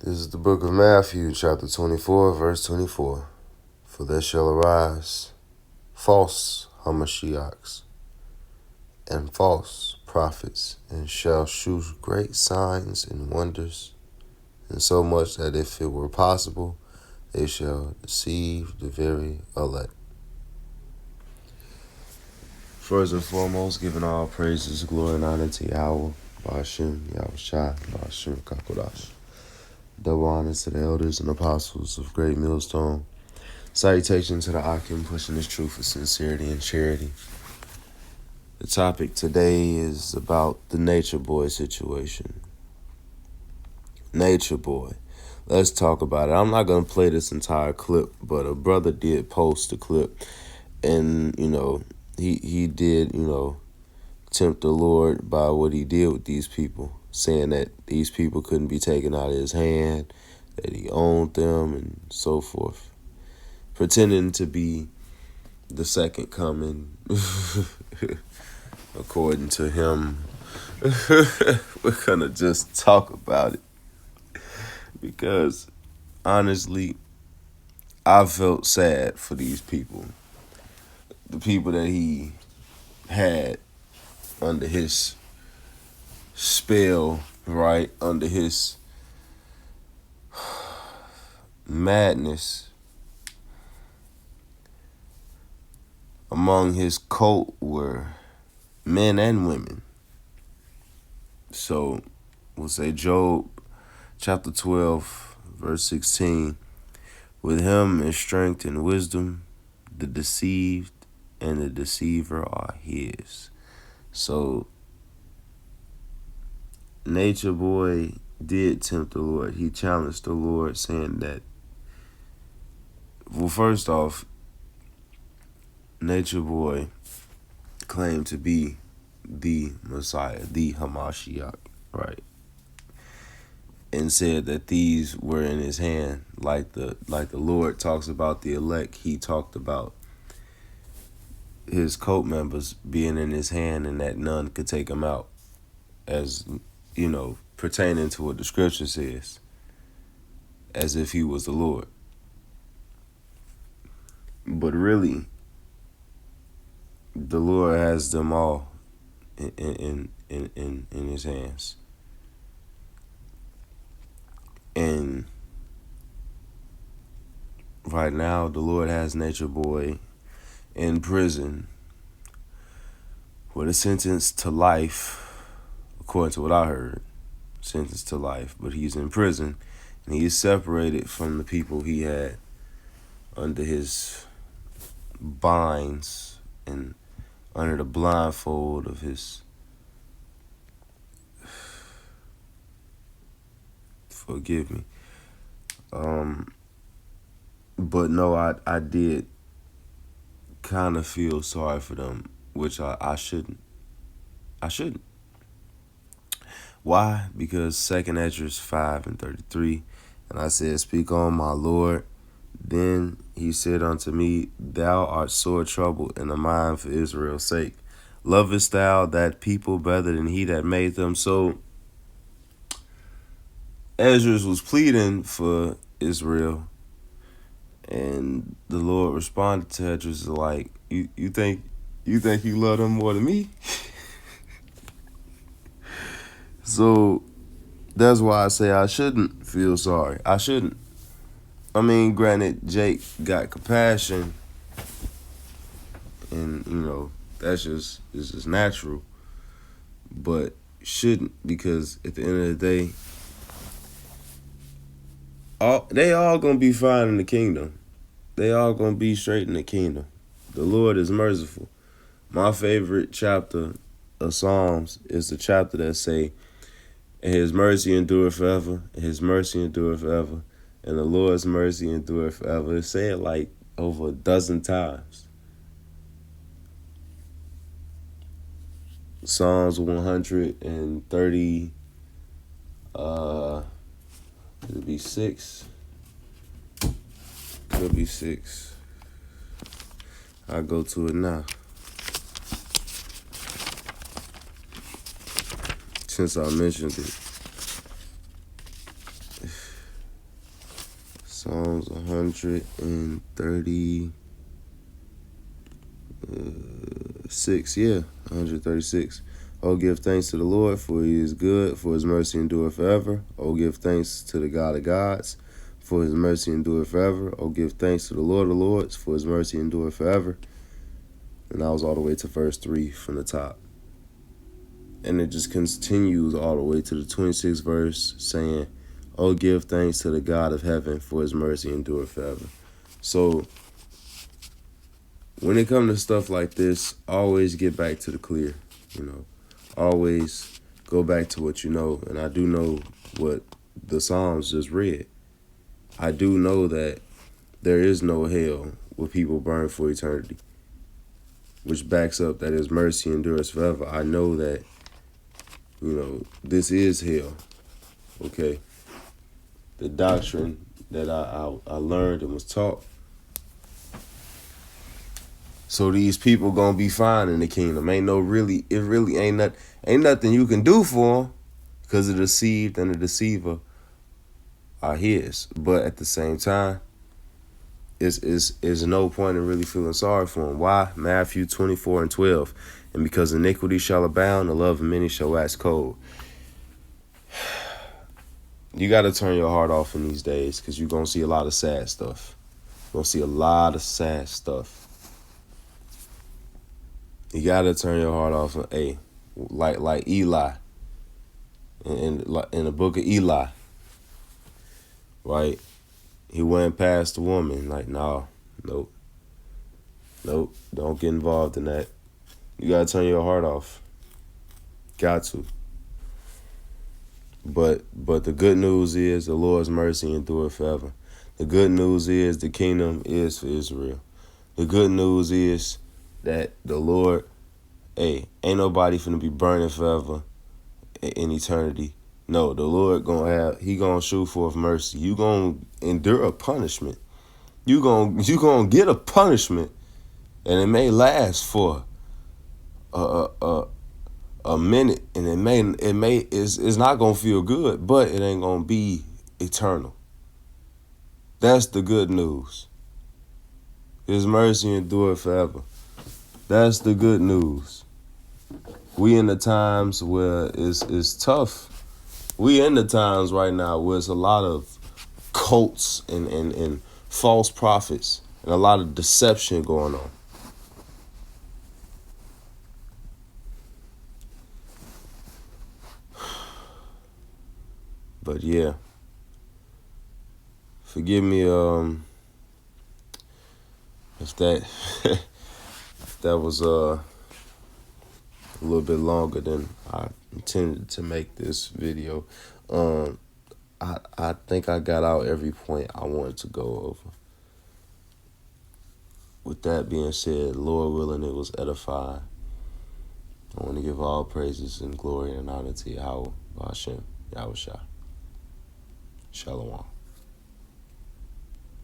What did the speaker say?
This is the book of Matthew, chapter 24, verse 24. For there shall arise false Hamashiachs and false prophets, and shall shew great signs and wonders, and so much that if it were possible, they shall deceive the very elect. First and foremost, giving all praises, glory, and honor to Yahweh, Ba'ashem, Yahushua, Ba'ashem, Kakodash. Double honor to the elders and apostles of Great Millstone. Salutation to the Akim pushing this truth with sincerity and charity. The topic today is about the Nature Boy situation. Nature Boy. Let's talk about it. I'm not going to play this entire clip, but a brother did post a clip, and, he did, tempt the Lord by what he did with these people, saying that these people couldn't be taken out of his hand, that he owned them, and so forth. Pretending to be the second coming, according to him. We're going to just talk about it. Because, honestly, I felt sad for these people. The people that he had under his spell, right? Under his madness. Among his cult were men and women. So, we'll say Job chapter 12, verse 16. With him in strength and wisdom, the deceived and the deceiver are his. So, Nature Boy did tempt the Lord. He challenged the Lord, saying that, well, first off, Nature Boy claimed to be the Messiah, the Hamashiach, right? And said that these were in his hand, like the Lord talks about the elect. He talked about his cult members being in his hand, and that none could take him out, as pertaining to what the scripture says, as if he was the Lord. But really, the Lord has them all in his hands. And right now, the Lord has Nature Boy in prison with a sentence to life, according to what I heard, sentenced to life. But he's in prison, and he is separated from the people he had under his binds and under the blindfold of his, forgive me. But no, I did kind of feel sorry for them, which I shouldn't. I shouldn't. Why? Because 2 Esdras 5:33, and I said, speak on, my Lord. Then he said unto me, thou art sore troubled in the mind for Israel's sake. Lovest thou that people better than he that made them? So Esdras was pleading for Israel, and the Lord responded to Esdras like, you think you love them more than me? So that's why I say I shouldn't feel sorry. I shouldn't. I mean, granted, Jake got compassion, and that's just natural, but shouldn't, because at the end of the day, they all gonna be fine in the kingdom. They all gonna be straight in the kingdom. The Lord is merciful. My favorite chapter of Psalms is the chapter that say, and his mercy endureth forever, and his mercy endureth forever, and the Lord's mercy endureth forever. It said like over a dozen times. Psalms 130, it'll be 6. Could be 6. I'll go to it now, since I mentioned it. Psalms 136, yeah, 136. Oh, give thanks to the Lord, for he is good, for his mercy endureth forever. Oh, give thanks to the God of gods, for his mercy endureth forever. Oh, give thanks to the Lord of lords, for his mercy endureth forever. And that was all the way to verse 3 from the top. And it just continues all the way to the 26th verse, saying, oh, give thanks to the God of heaven, for his mercy endureth forever. So when it comes to stuff like this, always get back to the clear, Always go back to what you know. And I do know what the Psalms just read. I do know that there is no hell where people burn for eternity, which backs up that his mercy endures forever. I know that, this is hell, okay? The doctrine that I learned and was taught. So these people gonna be fine in the kingdom. It really ain't nothing you can do for them, because the deceived and the deceiver are his. But at the same time, is no point in really feeling sorry for them. Why? Matthew 24:12, and because iniquity shall abound, the love of many shall wax cold. You got to turn your heart off in these days, because you're gonna see a lot of sad stuff. You're gonna see a lot of sad stuff. You gotta turn your heart off. Like Eli, in the book of Eli, right? He went past the woman. Like, nope, don't get involved in that. You gotta turn your heart off. Got to. But the good news is the Lord's mercy endureth forever. The good news is the kingdom is for Israel. The good news is that the Lord, ain't nobody finna be burning forever in eternity. No, the Lord he gonna shoot forth mercy. You gonna endure a punishment. You gonna get a punishment, and it may last for a minute, and it's not gonna feel good, but it ain't gonna be eternal. That's the good news. His mercy endure forever. That's the good news. We in the times where it's tough. We in the times right now where it's a lot of cults and false prophets and a lot of deception going on. But yeah, forgive me if that if that was a little bit longer than I intended to make this video. I think I got out every point I wanted to go over. With that being said, Lord willing, it was edifying. I want to give all praises and glory and honor to Yahweh, Hashem, Yahushua. Shalom.